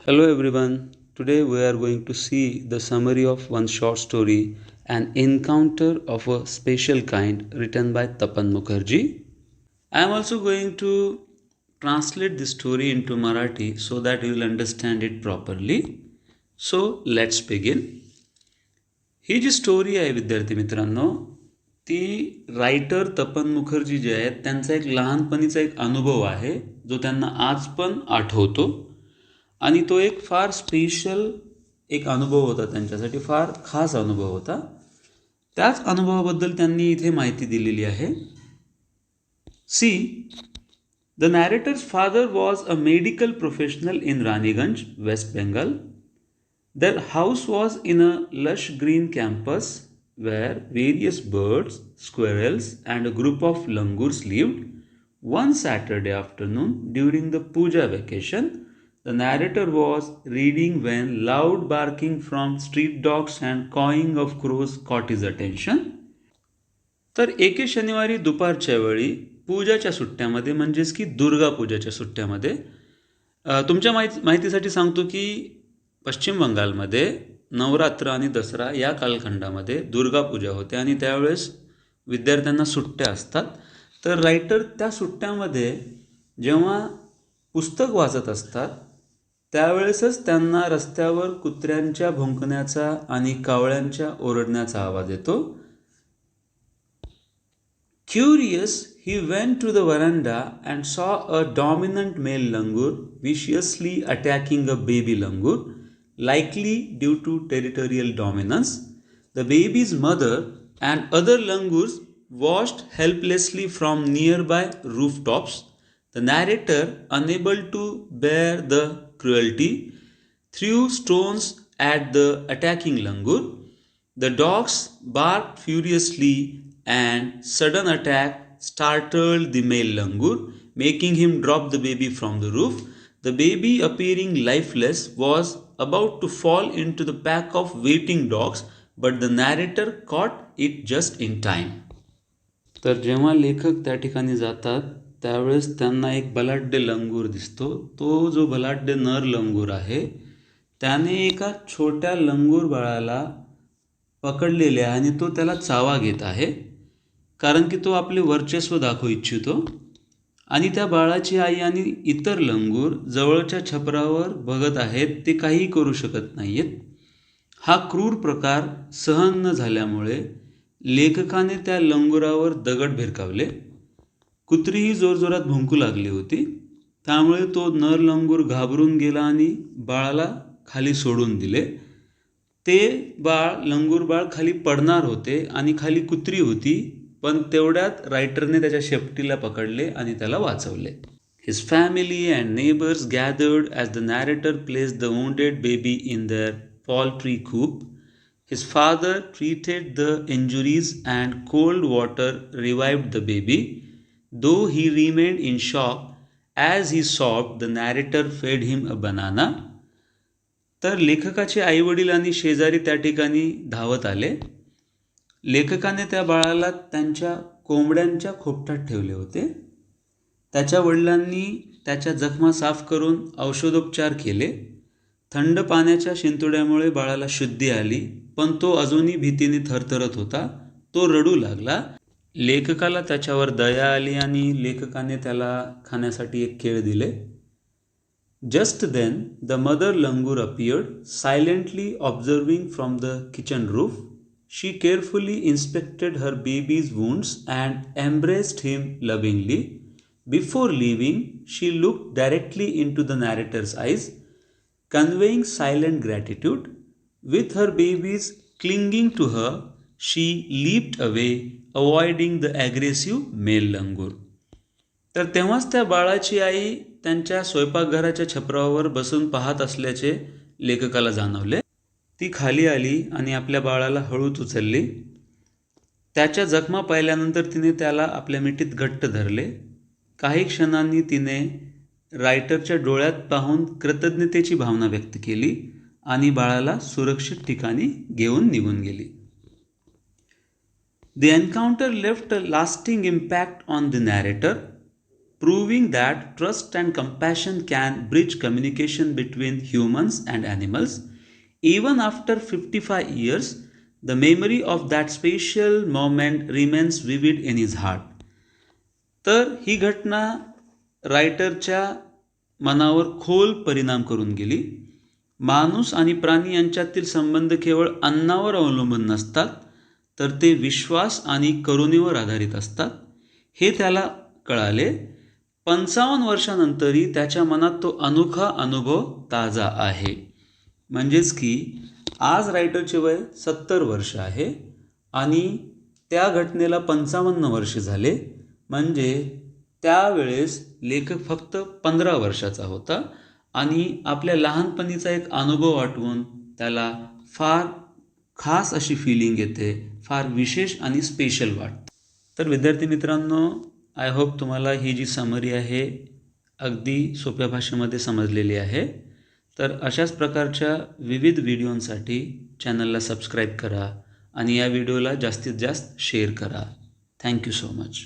Hello everyone. Today we are going to see the summary of one short story, An Encounter of a Special Kind, written by Tapan Mukherjee. I am also going to translate this story into Marathi so that you will understand it properly. So let's begin. ही जी story आहे विद्यार्थी मित्रांनो, ती writer तपन मुखर्जी जे आहेत त्यांचा एक लहानपणीचा एक अनुभव आहे जो त्यांना आज पण आठवतो आणि तो एक फार स्पेशल एक अनुभव होता, त्यांच्यासाठी फार खास अनुभव होता. त्याच अनुभवाबद्दल त्यांनी इथे माहिती दिलेली आहे. See, the narrator's father was a medical professional in Raniganj, West Bengal. Their house was in a lush green campus where various birds, squirrels, and a group of langurs lived. One Saturday afternoon during the puja vacation, the narrator was reading when loud barking from street dogs and cawing of crows caught his attention. तर एके शनिवारी दुपारच्या वेळी पूजाच्या सुट्ट्यामध्ये, म्हणजेच की दुर्गा पूजाच्या सुट्ट्यामध्ये, तुमच्या माहितीसाठी सांगतो की पश्चिम बंगालमध्ये नवरात्र आणि दसरा या कालखंडामध्ये दुर्गा पूजा होते आणि त्यावेळेस विद्यार्थ्यांना सुट्ट्या असतात. तर रायटर त्या सुट्ट्यामध्ये जेव्हा पुस्तक वाचत असतात त्यावेळेसच त्यांना रस्त्यावर कुत्र्यांच्या भुंकण्याचा आणि कावळ्यांच्या ओरडण्याचा आवाज येतो. Curious, he went to the veranda and saw a dominant male langur viciously attacking a baby langur, likely due to territorial dominance. The baby's mother and other langurs watched helplessly from nearby rooftops. The narrator, unable to bear the cruelty, threw stones at the attacking langur. The dogs barked furiously and sudden attack startled the male langur, making him drop the baby from the roof. The baby, appearing lifeless, was about to fall into the pack of waiting dogs, but the narrator caught it just in time. तर जेव्हा लेखक त्या ठिकाणी जातात त्यावेळेस त्यांना एक बलाढ्य लंगूर दिसतो. तो जो बलाढ्य नर लंगूर आहे त्याने एका छोट्या लंगूर बाळाला पकडलेले आहे आणि तो त्याला चावा घेत आहे, कारण की तो आपले वर्चस्व दाखवू इच्छितो. आणि त्या बाळाची आई आणि इतर लंगूर जवळच्या छपरावर बघत आहेत, ते काहीही करू शकत नाही आहेत. हा क्रूर प्रकार सहन न झाल्यामुळे लेखकाने त्या लंगुरावर दगड भिरकावले. कुत्रीही जोरजोरात भुंकू लागली होती, त्यामुळे तो नर लंगूर घाबरून गेला आणि बाळाला खाली सोडून दिले. ते लंगूर बाळ खाली पडणार होते आणि खाली कुत्री होती, पण तेवढ्यात रायटरने त्याच्या शेपटीला पकडले आणि त्याला वाचवले. His family and neighbors gathered as the narrator placed the wounded baby in their poultry coop. His father treated the injuries and cold water revived the baby. Though he remained in shock as he sobbed, the narrator fed him a banana. तर लेखकाचे आईवडील आणि शेजारी त्या ठिकाणी धावत आले. लेखकाने त्या बाळाला त्यांच्या कोंबड्यांच्या खोपटात ठेवले होते. त्याच्या वडिलांनी त्याच्या जखमा साफ करून औषधोपचार केले. थंड पाण्याच्या शिंतोड्यामुळे बाळाला शुद्धी आली, पण तो अजूनही भीतीने थरथरत होता. तो रडू लागला. लेखकाला त्याच्यावर दया आली आणि लेखकाने त्याला खाण्यासाठी एक केळ दिले. Just then, the mother langur appeared, silently observing from the kitchen roof. She carefully inspected her baby's wounds and embraced him lovingly. Before leaving, she looked directly into the narrator's eyes, conveying silent gratitude. With her babies clinging to her, she leaped away, avoiding the aggressive male langur. तर तेव्हाच त्या बाळाची आई त्यांच्या स्वयंपाकघराच्या छपरावर बसून पाहत असल्याचे लेखकाला जाणवले. ती खाली आली आणि आपल्या बाळाला हळूच उचलली. त्याच्या जखमा पाहिल्यानंतर तिने त्याला आपल्या मिठीत घट्ट धरले. काही क्षणांनी तिने रायटरच्या डोळ्यात पाहून कृतज्ञतेची भावना व्यक्त केली आणि बाळाला सुरक्षित ठिकाणी घेऊन निघून गेली. The encounter left a lasting impact on the narrator. proving that trust and compassion can bridge communication between humans and animals. Even after 55 years, the memory of that special moment remains vivid in his heart. तर ही घटना रायटरच्या मनावर खोल परिणाम करून गेली. माणूस आणि प्राणी यांच्यातील संबंध केवळ अन्नावर अवलंबून नसतात, तर ते विश्वास आणि करुणेवर आधारित असतात हे त्याला कळाले. 55 वर्षानंतरही त्याच्या मनात तो अनोखा अनुभव ताजा आहे. म्हणजेच की आज रायटरचे वय 70 वर्ष आहे आणि त्या घटनेला 55 वर्ष झाले. म्हणजे त्यावेळेस लेखक फक्त 15 वर्षाचा होता आणि आपल्या लहानपणीचा एक अनुभव आठवून त्याला फार खास अशी फिलिंग येते, फार विशेष आणि स्पेशल वाटतं. तर विद्यार्थी मित्रांनो, आय होप तुम्हाला ही जी समरी आहे अगदी सोप्या भाषेमध्ये समजलेली आहे. तर अशाच प्रकारच्या विविध व्हिडिओंसाठी चॅनलला सबस्क्राईब करा आणि या व्हिडिओला जास्तीत जास्त शेअर करा. Thank you so much.